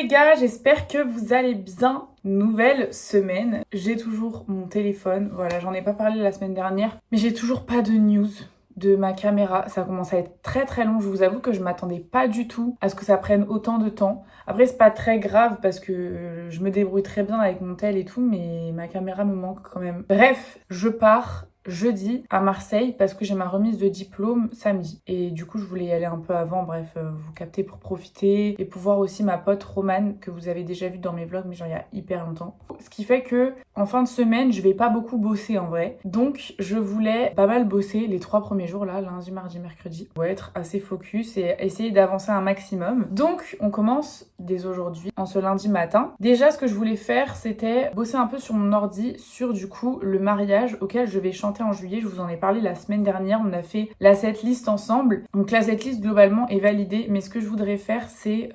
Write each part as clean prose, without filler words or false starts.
les gars, j'espère que vous allez bien. Nouvelle semaine, j'ai toujours mon téléphone, voilà, j'en ai pas parlé la semaine dernière, mais j'ai toujours pas de news de ma caméra. Ça commence à être très très long, je vous avoue que je m'attendais pas du tout à ce que ça prenne autant de temps. Après c'est pas très grave parce que je me débrouille très bien avec mon tel et tout, mais ma caméra me manque quand même. Bref, je pars jeudi à Marseille parce que j'ai ma remise de diplôme samedi. Et du coup, je voulais y aller un peu avant, bref, vous captez pour profiter et pour voir aussi ma pote Romane que vous avez déjà vue dans mes vlogs, mais genre il y a hyper longtemps. Ce qui fait que en fin de semaine, je vais pas beaucoup bosser en vrai. Donc, je voulais pas mal bosser les 3 premiers jours là, lundi, mardi, mercredi. Pour être assez focus et essayer d'avancer un maximum. Donc, on commence dès aujourd'hui, en ce lundi matin. Déjà, ce que je voulais faire, c'était bosser un peu sur mon ordi, sur du coup le mariage auquel je vais chanter en juillet. Je vous en ai parlé la semaine dernière, on a fait la setlist ensemble. Donc la setlist globalement est validée, mais ce que je voudrais faire, c'est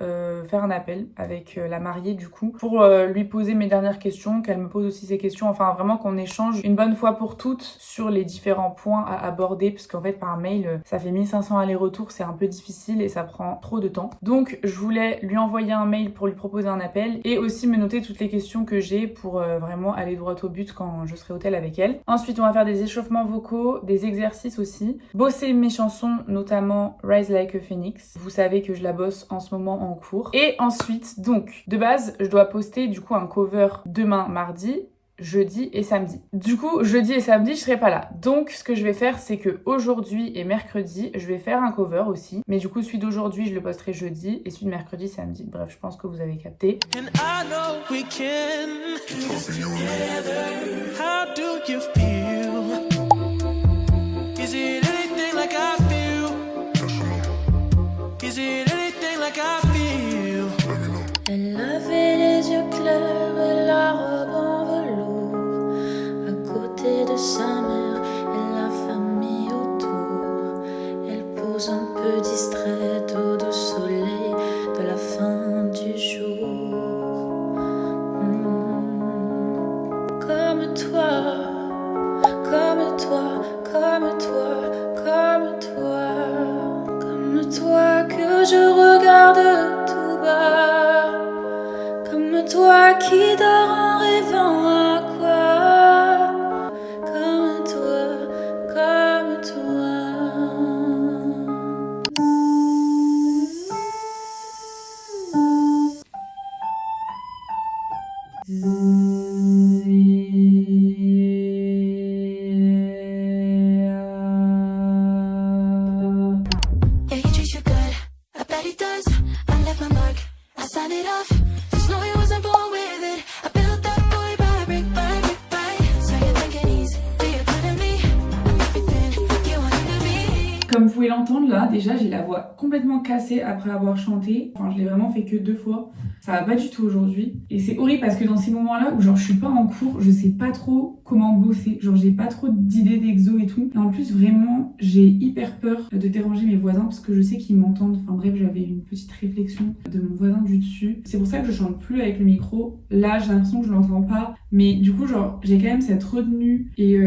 faire un appel avec la mariée du coup, pour lui poser mes dernières questions, qu'elle me pose aussi ses questions, enfin vraiment qu'on échange une bonne fois pour toutes sur les différents points à aborder, parce qu'en fait par mail, ça fait 1500 allers-retours, c'est un peu difficile et ça prend trop de temps. Donc je voulais lui envoyer un mail pour lui proposer un appel et aussi me noter toutes les questions que j'ai pour vraiment aller droit au but quand je serai au tel avec elle. Ensuite, on va faire des échauffements vocaux, des exercices aussi. Bosser mes chansons, notamment Rise Like a Phoenix. Vous savez que je la bosse en ce moment en cours. Et ensuite, donc, de base, je dois poster du coup un cover demain mardi, jeudi et samedi. Du coup, jeudi et samedi, je serai pas là. Donc, ce que je vais faire, c'est que aujourd'hui et mercredi, je vais faire un cover aussi. Mais du coup, celui d'aujourd'hui, je le posterai jeudi et celui de mercredi, samedi. Bref, je pense que vous avez capté. And I know we can together. How do you feel? Is it anything like I feel? Is it anything like I feel? Elle avait les yeux clairs et la robe en velours. À côté de sa mère et la famille autour. Elle pose un peu distraite au doux soleil de la fin du jour. Comme toi, comme toi, comme toi, comme toi, comme toi que je regarde tout bas, comme toi qui dort en rêvant à quoi, comme toi, comme toi. Yeah, he treats you good. I bet he does. I left my mark. I signed it off. Just know he wasn't born with it. I built that boy by brick by brick by. So you're thinking he's good at me. I'm everything you wanted to be. Comme vous pouvez l'entendre là, déjà j'ai la voix complètement cassée après avoir chanté. Enfin, je l'ai vraiment fait que 2 fois. Ça va pas du tout aujourd'hui. Et c'est horrible parce que dans ces moments-là où genre je suis pas en cours, je sais pas trop comment bosser. Genre j'ai pas trop d'idées d'exo et tout. Et en plus vraiment j'ai hyper peur de déranger mes voisins parce que je sais qu'ils m'entendent. Enfin bref, j'avais une petite réflexion de mon voisin du dessus. C'est pour ça que je chante plus avec le micro. Là j'ai l'impression que je l'entends pas. Mais du coup genre j'ai quand même cette retenue et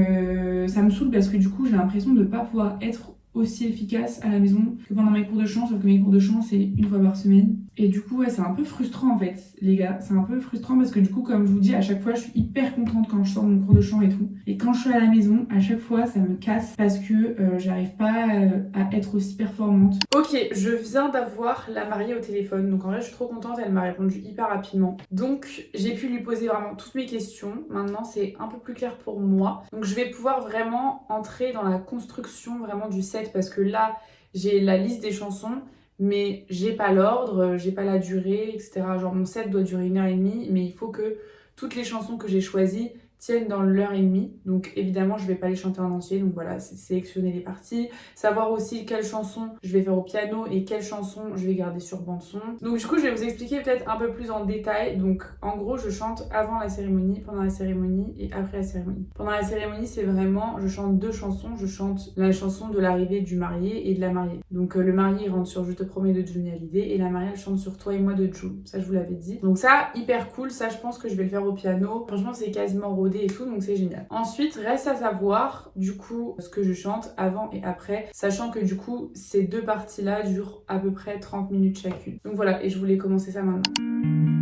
ça me saoule parce que du coup j'ai l'impression de pas pouvoir être aussi efficace à la maison que pendant mes cours de chant, sauf que mes cours de chant c'est 1 fois par semaine. Et du coup ouais, c'est un peu frustrant en fait les gars, c'est un peu frustrant parce que du coup comme je vous dis à chaque fois je suis hyper contente quand je sors mon cours de chant et tout. Et quand je suis à la maison, à chaque fois ça me casse parce que j'arrive pas à être aussi performante. Ok, je viens d'avoir la mariée au téléphone, donc en vrai je suis trop contente, elle m'a répondu hyper rapidement. Donc j'ai pu lui poser vraiment toutes mes questions, maintenant c'est un peu plus clair pour moi. Donc je vais pouvoir vraiment entrer dans la construction vraiment du set parce que là j'ai la liste des chansons mais j'ai pas l'ordre, j'ai pas la durée, etc. Genre mon set doit durer 1h30 mais il faut que toutes les chansons que j'ai choisies tiennent dans l'heure et demie. Donc évidemment, je vais pas les chanter en entier. Donc voilà, c'est sélectionner les parties. Savoir aussi quelles chansons je vais faire au piano et quelles chansons je vais garder sur bande son. Donc du coup, je vais vous expliquer peut-être un peu plus en détail. Donc en gros, je chante avant la cérémonie, pendant la cérémonie et après la cérémonie. Pendant la cérémonie, c'est vraiment, je chante 2 chansons. Je chante la chanson de l'arrivée du marié et de la mariée. Donc le marié rentre sur Je te promets de Johnny Hallyday et la mariée elle chante sur Toi et moi de Jul. Ça, je vous l'avais dit. Donc ça, hyper cool. Ça, je pense que je vais le faire au piano. Franchement, c'est quasiment rodé et tout, donc c'est génial. Ensuite, reste à savoir du coup ce que je chante avant et après, sachant que du coup ces 2 parties là durent à peu près 30 minutes chacune. Donc voilà, et je voulais commencer ça maintenant.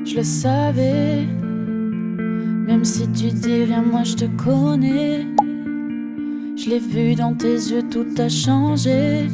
Je le savais. Même si tu dis rien, moi je te connais. Je l'ai vu dans tes yeux, tout a changé.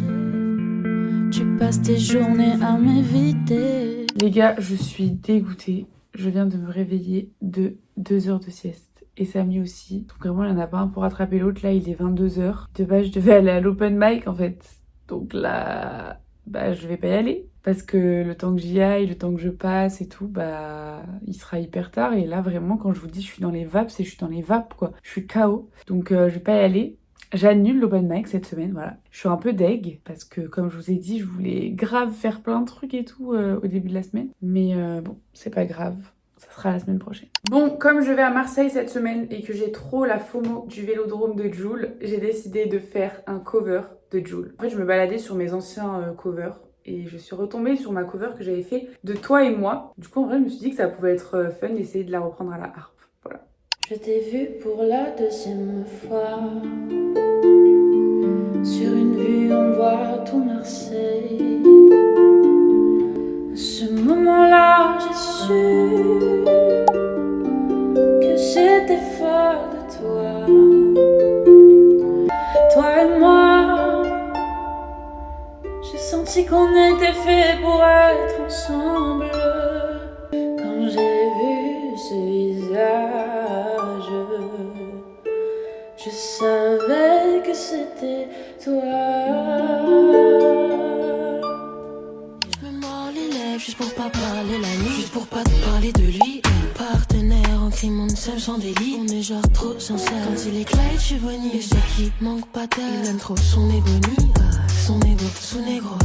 Tu passes tes journées à m'éviter. Les gars, je suis dégoûtée. Je viens de me réveiller de 2 heures de sieste. Et Samy aussi. Donc vraiment, il n'y en a pas un pour rattraper l'autre. Là, il est 22 heures. De base, je devais aller à l'open mic en fait. Donc là, bah je vais pas y aller. Parce que le temps que j'y aille, le temps que je passe et tout, bah il sera hyper tard. Et là, vraiment, quand je vous dis je suis dans les vapes, c'est je suis dans les vapes quoi. Je suis KO. Donc je vais pas y aller. J'annule l'open mic cette semaine, voilà. Je suis un peu deg parce que comme je vous ai dit, je voulais grave faire plein de trucs et tout au début de la semaine. Mais bon, c'est pas grave. Ça sera la semaine prochaine. Bon, comme je vais à Marseille cette semaine et que j'ai trop la FOMO du vélodrome de Jul, j'ai décidé de faire un cover de Jul. En fait, je me baladais sur mes anciens covers et je suis retombée sur ma cover que j'avais fait de Toi et moi. Du coup, en vrai, je me suis dit que ça pouvait être fun d'essayer de la reprendre à la harpe. Voilà. Je t'ai vu pour la deuxième fois. Sur une vue, on voit tout Marseille. À ce moment-là, j'ai su que j'étais folle de toi. Toi et moi, j'ai senti qu'on était fait pour être ensemble. Quand j'ai vu ce visage, je savais que c'était toi. Je me mords les lèvres juste pour pas parler la nuit, juste pour pas te parler de lui. Partenaire en crime, on ne s'aime sans délit. On est genre trop sincère. Quand il éclate, je suis bonnie. Et je sais qu'il manque pas d'air. Il aime trop son égonie. Son égo,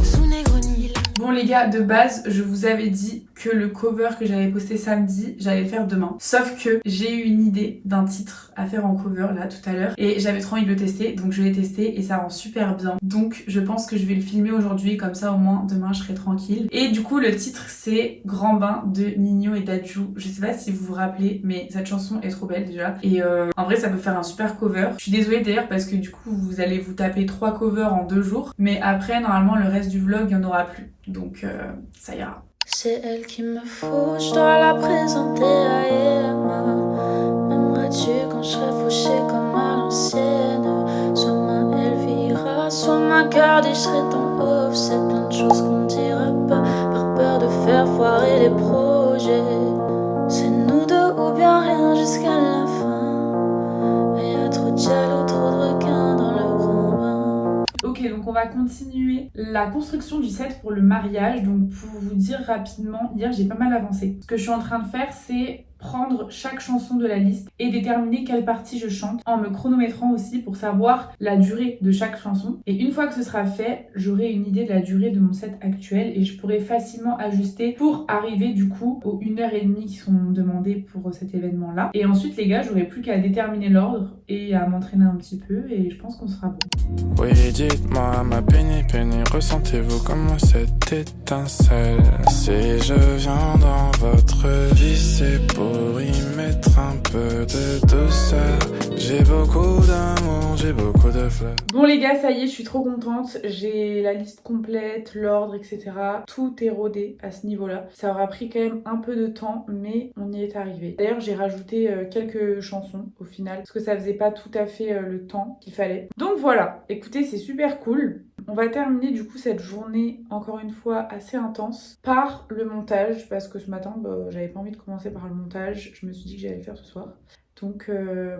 son négroni. Bon les gars, de base, je vous avais dit que le cover que j'avais posté samedi, j'allais le faire demain. Sauf que j'ai eu une idée d'un titre à faire en cover là tout à l'heure et j'avais trop envie de le tester, donc je l'ai testé et ça rend super bien. Donc je pense que je vais le filmer aujourd'hui, comme ça au moins demain je serai tranquille. Et du coup le titre c'est Grand Bain de Nino et Dadju. Je sais pas si vous vous rappelez, mais cette chanson est trop belle déjà. Et en vrai ça peut faire un super cover. Je suis désolée d'ailleurs parce que du coup vous allez vous taper 3 covers en 2 jours. Mais après normalement le reste du vlog il n'y en aura plus. Donc ça ira. C'est elle qu'il me faut, je dois la présenter à Emma. M'aimerais-tu quand je serai fauchée comme à l'ancienne? Soit ma Elvira, soit ma garde et je serai ton off. C'est plein de choses qu'on dira pas, par peur de faire foirer les projets. C'est nous deux ou bien rien jusqu'à la fin. Et y'a trop de jaloux, trop de requins dans le grand bain. Ok, donc on va continuer la construction du set pour le mariage. Donc pour vous dire rapidement, hier j'ai pas mal avancé. Ce que je suis en train de faire, c'est prendre chaque chanson de la liste et déterminer quelle partie je chante en me chronométrant aussi pour savoir la durée de chaque chanson. Et une fois que ce sera fait, j'aurai une idée de la durée de mon set actuel et je pourrai facilement ajuster pour arriver du coup aux 1h30 qui sont demandées pour cet événement-là. Et ensuite les gars, j'aurai plus qu'à déterminer l'ordre et à m'entraîner un petit peu et je pense qu'on sera bon. Oui, dites-moi, ma pénie, ressentez-vous comme moi cette étincelle? Si je viens dans votre vie, c'est pour y mettre un peu de douceur. J'ai beaucoup d'amour, j'ai beaucoup de fleurs. Bon les gars, ça y est, je suis trop contente. J'ai la liste complète, l'ordre, etc. Tout est rodé à ce niveau-là. Ça aura pris quand même un peu de temps, mais on y est arrivé. D'ailleurs, j'ai rajouté quelques chansons au final, parce que ça faisait pas tout à fait le temps qu'il fallait. Donc voilà, écoutez, c'est super cool. On va terminer du coup cette journée, encore une fois assez intense, par le montage, parce que ce matin, j'avais pas envie de commencer par le montage. Je me suis dit que j'allais le faire ce soir. Donc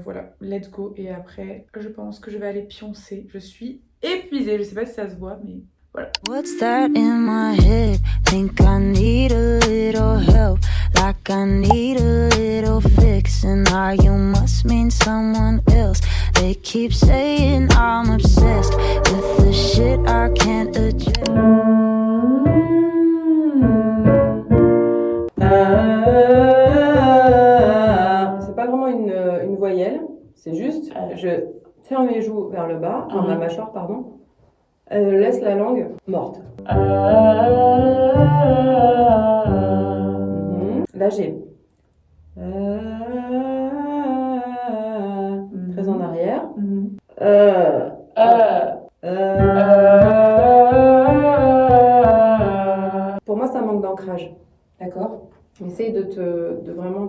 voilà, let's go. Et après, je pense que je vais aller pioncer. Je suis épuisée, je sais pas si ça se voit, mais voilà. What's that in my head? Think I need a little help, like I need a little fix. And you must mean someone else. They keep saying I'm obsessed with the shit I can't adjust. C'est pas vraiment une voyelle, c'est juste je tire mes joues vers le bas, enfin ma mâchoire pardon, laisse la langue morte. Là j'ai très en arrière. Pour moi ça manque d'ancrage, d'accord? Essaye de te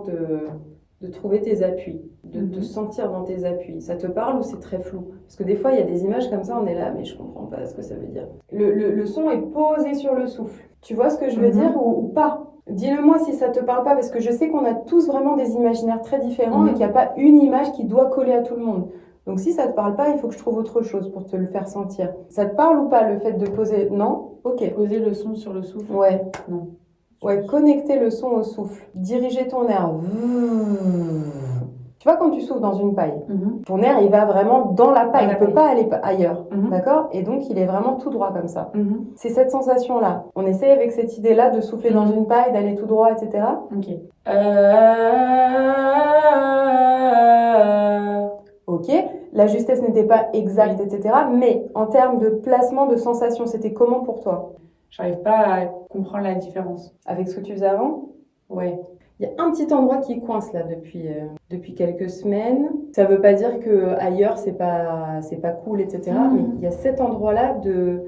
de trouver tes appuis, de te sentir dans tes appuis. Ça te parle ou c'est très flou? Parce que des fois, il y a des images comme ça, on est là, mais je comprends pas ce que ça veut dire. Le son est posé sur le souffle. Tu vois ce que je veux dire ou pas? Dis-le-moi si ça te parle pas, parce que je sais qu'on a tous vraiment des imaginaires très différents et qu'il n'y a pas une image qui doit coller à tout le monde. Donc si ça te parle pas, il faut que je trouve autre chose pour te le faire sentir. Ça te parle ou pas le fait de poser? Non? Ok. Poser le son sur le souffle. Ouais. Non. Ouais, connecter le son au souffle. Diriger ton air. Tu vois, quand tu souffles dans une paille, ton air, il va vraiment dans la paille. Il ne peut pas aller ailleurs. D'accord? Et donc, il est vraiment tout droit comme ça. C'est cette sensation-là. On essaye avec cette idée-là de souffler dans une paille, d'aller tout droit, etc. Ok. Ok. La justesse n'était pas exacte, etc. Mais en termes de placement de sensation, c'était comment pour toi? J'arrive pas à comprendre la différence. Avec ce que tu faisais avant? Ouais. Il y a un petit endroit qui coince là depuis quelques semaines. Ça veut pas dire que ailleurs c'est pas cool, etc. Mais il y a cet endroit-là de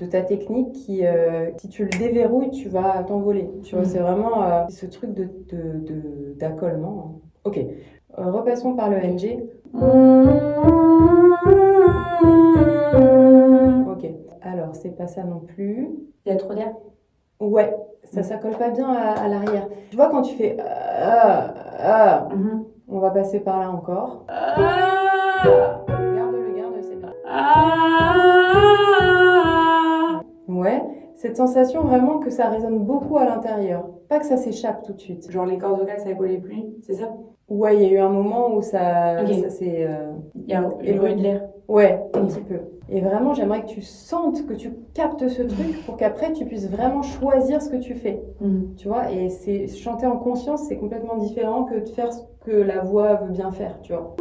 ta technique qui, si tu le déverrouilles, tu vas t'envoler. Tu vois, c'est vraiment ce truc d'accollement. Ok. Repassons par le NG. Ok. Alors, c'est pas ça non plus. Il y a trop d'air? Ouais, ça colle pas bien à l'arrière. Tu vois, quand tu fais on va passer par là encore. Garde-le, c'est bien. Ouais, cette sensation vraiment que ça résonne beaucoup à l'intérieur. Pas que ça s'échappe tout de suite. Genre les cordes vocales, ça collait plus, c'est ça? Ouais, il y a eu un moment où ça s'est... Il y a le bruit de l'air. Ouais, un petit peu. Et vraiment, j'aimerais que tu sentes, que tu captes ce truc pour qu'après, tu puisses vraiment choisir ce que tu fais. Tu vois, et c'est chanter en conscience, c'est complètement différent que de faire ce que la voix veut bien faire, tu vois.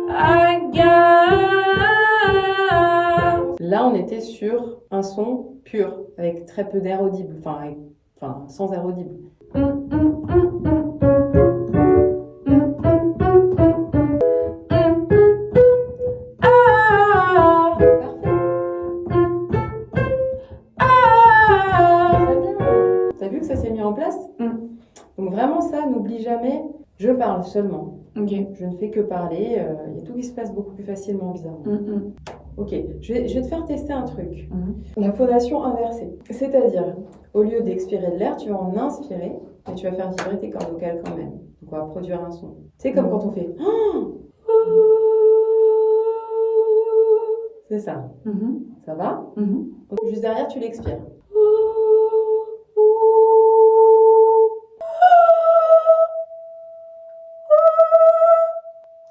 Là, on était sur un son pur, avec très peu d'air audible, enfin sans air audible. En place. Donc vraiment ça, n'oublie jamais, je parle seulement. Je ne fais que parler, il y a tout qui se passe beaucoup plus facilement, bizarrement. Ok, je vais te faire tester un truc. La phonation inversée. C'est-à-dire, au lieu d'expirer de l'air, tu vas en inspirer et tu vas faire vibrer tes cordes vocales quand même. Donc on va produire un son. C'est comme quand on fait... C'est ça. Ça va? Donc, juste derrière, tu l'expires.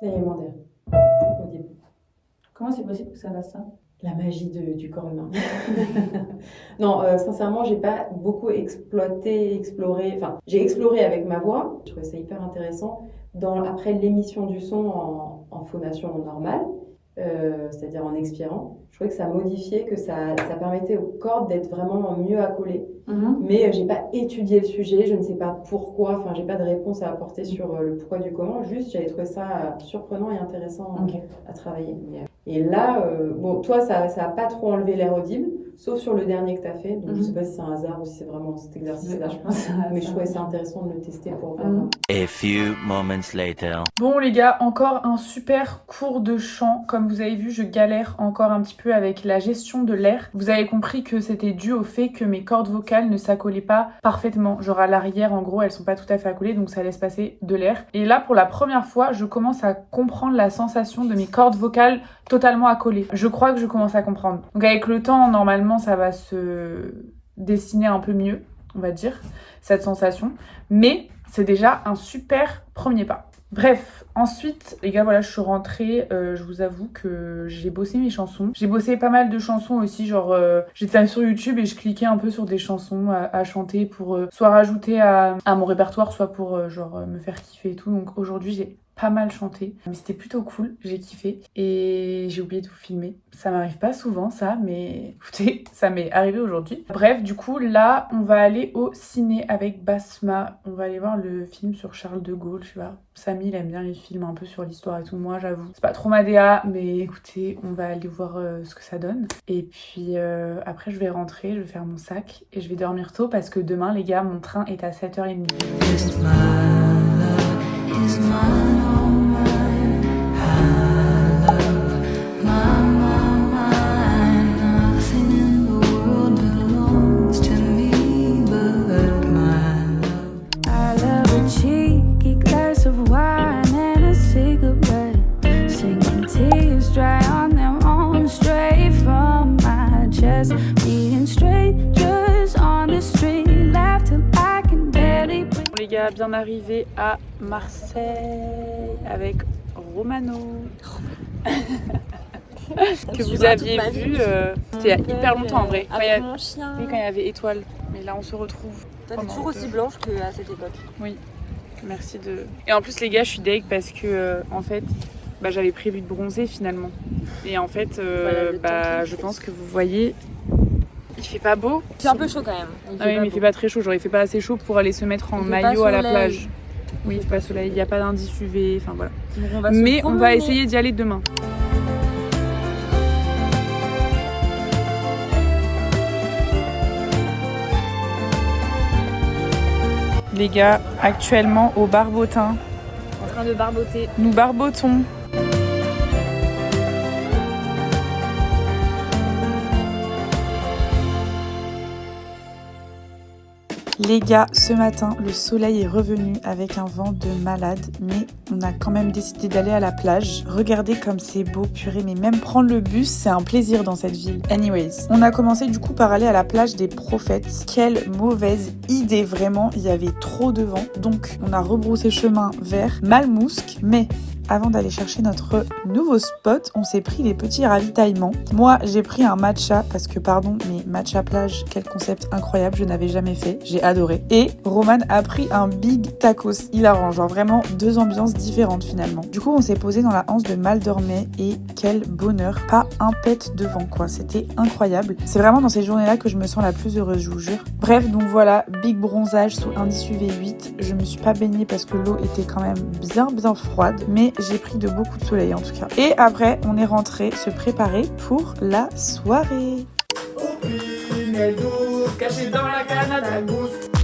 L'élément d'air. Audible. Comment c'est possible que ça fasse ça? La magie du corps humain. Non, sincèrement, j'ai pas beaucoup exploré. Enfin, j'ai exploré avec ma voix. Je trouvais ça hyper intéressant. Après l'émission du son en phonation normale, c'est-à-dire en expirant, je trouvais que ça modifiait, que ça permettait aux cordes d'être vraiment mieux accolées. Mais j'ai pas étudié le sujet, je ne sais pas pourquoi, enfin j'ai pas de réponse à apporter sur le pourquoi du comment, juste j'avais trouvé ça surprenant et intéressant à travailler. Et là, bon, toi ça a pas trop enlevé l'air audible, sauf sur le dernier que tu as fait, donc je sais pas si c'est un hasard ou si c'est vraiment cet exercice-là, mais je trouvais ça intéressant de le tester pour voir. A few moments later. Bon les gars, encore un super cours de chant. Comme vous avez vu, je galère encore un petit peu avec la gestion de l'air. Vous avez compris que c'était dû au fait que mes cordes vocales ne s'accolaient pas parfaitement. Genre à l'arrière, en gros, elles sont pas tout à fait accolées, donc ça laisse passer de l'air. Et là, pour la première fois, je commence à comprendre la sensation de mes cordes vocales totalement accolées. Je crois que je commence à comprendre. Donc avec le temps, normalement, ça va se dessiner un peu mieux, on va dire, cette sensation. Mais c'est déjà un super premier pas. Bref, ensuite, les gars, voilà, je suis rentrée, je vous avoue que j'ai bossé mes chansons. J'ai bossé pas mal de chansons aussi, genre, j'étais sur YouTube et je cliquais un peu sur des chansons à chanter pour soit rajouter à mon répertoire, soit pour, genre, me faire kiffer et tout. Donc aujourd'hui, j'ai pas mal chanté, mais c'était plutôt cool, j'ai kiffé et j'ai oublié de vous filmer. Ça m'arrive pas souvent ça, mais écoutez, ça m'est arrivé aujourd'hui. Bref, du coup là on va aller au ciné avec Basma, on va aller voir le film sur Charles de Gaulle, je sais pas. Samy il aime bien les films un peu sur l'histoire et tout, moi j'avoue c'est pas trop ma DA, mais écoutez on va aller voir ce que ça donne. Et puis après je vais rentrer, je vais faire mon sac et je vais dormir tôt parce que demain les gars mon train est à 7h30. mine, all mine. I love mine. Nothing in the world belongs to me but my love. I love a cheeky glass of wine and a cigarette. Singing tears dry on their own, straight from my chest. Meeting strangers on the street, laugh till I can barely breathe. Les gars, bien arrivés à Marseille avec Romano. Que vous aviez vu, c'était il y a hyper longtemps en vrai. Quand il y a- mon chien. Oui, quand il y avait Étoile. Mais là, on se retrouve. T'es pendant toujours aussi blanche qu'à cette époque. Oui, merci de. Et en plus, les gars, je suis deg parce que en fait, j'avais prévu de bronzer finalement. Et en fait, Voilà, le temps qu'il je fait. pense que vous voyez, il fait pas beau. C'est un peu chaud quand même. Ah oui, mais il fait pas très chaud. Genre, il fait pas assez chaud pour aller se mettre en Il fait maillot pas à la soleil. plage. Oui, il fait pas soleil. Il n'y a pas d'indice UV. Enfin voilà. Donc on va se Mais on va promener. essayer d'y aller demain. Les gars, actuellement au Barbotin, En train de barboter. nous barbotons. Les gars, ce matin, le soleil est revenu avec un vent de malade, mais on a quand même décidé d'aller à la plage. Regardez comme c'est beau, purée, mais même prendre le bus, c'est un plaisir dans cette ville. Anyways, on a commencé du coup par aller à la plage des Prophètes. Quelle mauvaise idée, vraiment, il y avait trop de vent. Donc, on a rebroussé chemin vers Malmousque, mais avant d'aller chercher notre nouveau spot, on s'est pris des petits ravitaillements. Moi, j'ai pris un matcha parce que, pardon, mais matcha plage, quel concept incroyable, je n'avais jamais fait, j'ai adoré. Et Roman a pris un big tacos, hilarant, genre vraiment deux ambiances différentes finalement. Du coup, on s'est posé dans la anse de Maldormay et quel bonheur, pas un pet de vent quoi, c'était incroyable. C'est vraiment dans ces journées-là que je me sens la plus heureuse, je vous jure. Bref, donc voilà, big bronzage sous indice UV 8. Je me suis pas baignée parce que l'eau était quand même bien froide, mais j'ai pris de beaucoup de soleil en tout cas. Et après, on est rentré se préparer pour la soirée.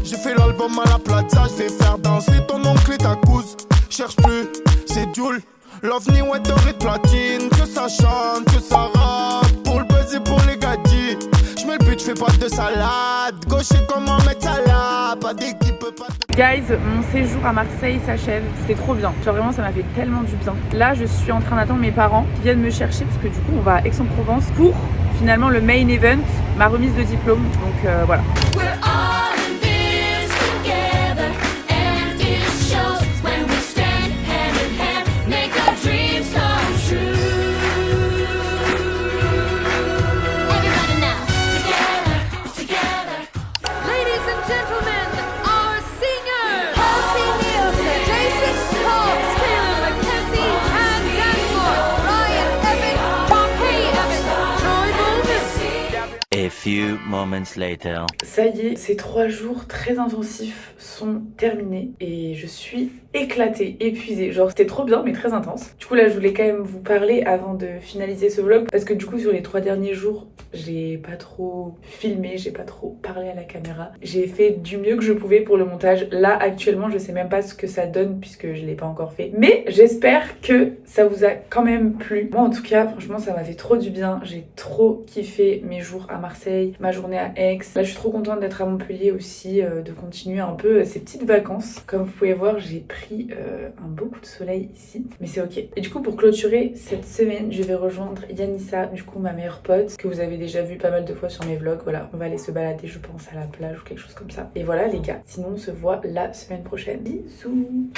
J'ai fait l'album à la plaza, je vais faire danser ton oncle et ta cousine. Cherche plus, c'est Jules. L'ovni, ouais, d'or et de platine. Que ça chante, que ça rappe. Pour le buzz et pour les gadgets. J'mets le but, j'fais pas de salade. Gaucher comment mettre ça là. Pas d'équipe, pas de... Guys, mon séjour à Marseille s'achève. C'était trop bien. Genre vraiment, ça m'a fait tellement du bien. Là, je suis en train d'attendre mes parents qui viennent me chercher parce que du coup, on va à Aix-en-Provence pour finalement le main event, ma remise de diplôme. Donc voilà. We're all in this together, and it shows when we stand hand in hand, make our dreams come true. Everybody now, together. Ladies and gentlemen, our seniors! Jason Cobbs, Caleb Mackenzie, and Danmore, Ryan Evans, Pompey Evans, Troy Bowman. A few moments later. Ça y est, ces 3 jours très intensifs sont terminés et je suis éclatée, épuisée. Genre c'était trop bien mais très intense. Du coup là je voulais quand même vous parler avant de finaliser ce vlog parce que du coup sur les 3 derniers jours j'ai pas trop filmé, j'ai pas trop parlé à la caméra. J'ai fait du mieux que je pouvais pour le montage. Là actuellement je sais même pas ce que ça donne puisque je l'ai pas encore fait. Mais j'espère que ça vous a quand même plu. Moi en tout cas franchement ça m'a fait trop du bien. J'ai trop kiffé mes jours à Marseille, ma journée à Aix. Là je suis trop contente d'être à Montpellier aussi, de continuer un peu ces petites vacances. Comme vous pouvez voir j'ai pris un beau coup de soleil ici, mais c'est ok. Et du coup pour clôturer cette semaine je vais rejoindre Yanissa, du coup ma meilleure pote que vous avez déjà vu pas mal de fois sur mes vlogs. Voilà, on va aller se balader je pense à la plage ou quelque chose comme ça. Et voilà les gars, sinon on se voit la semaine prochaine. Bisous.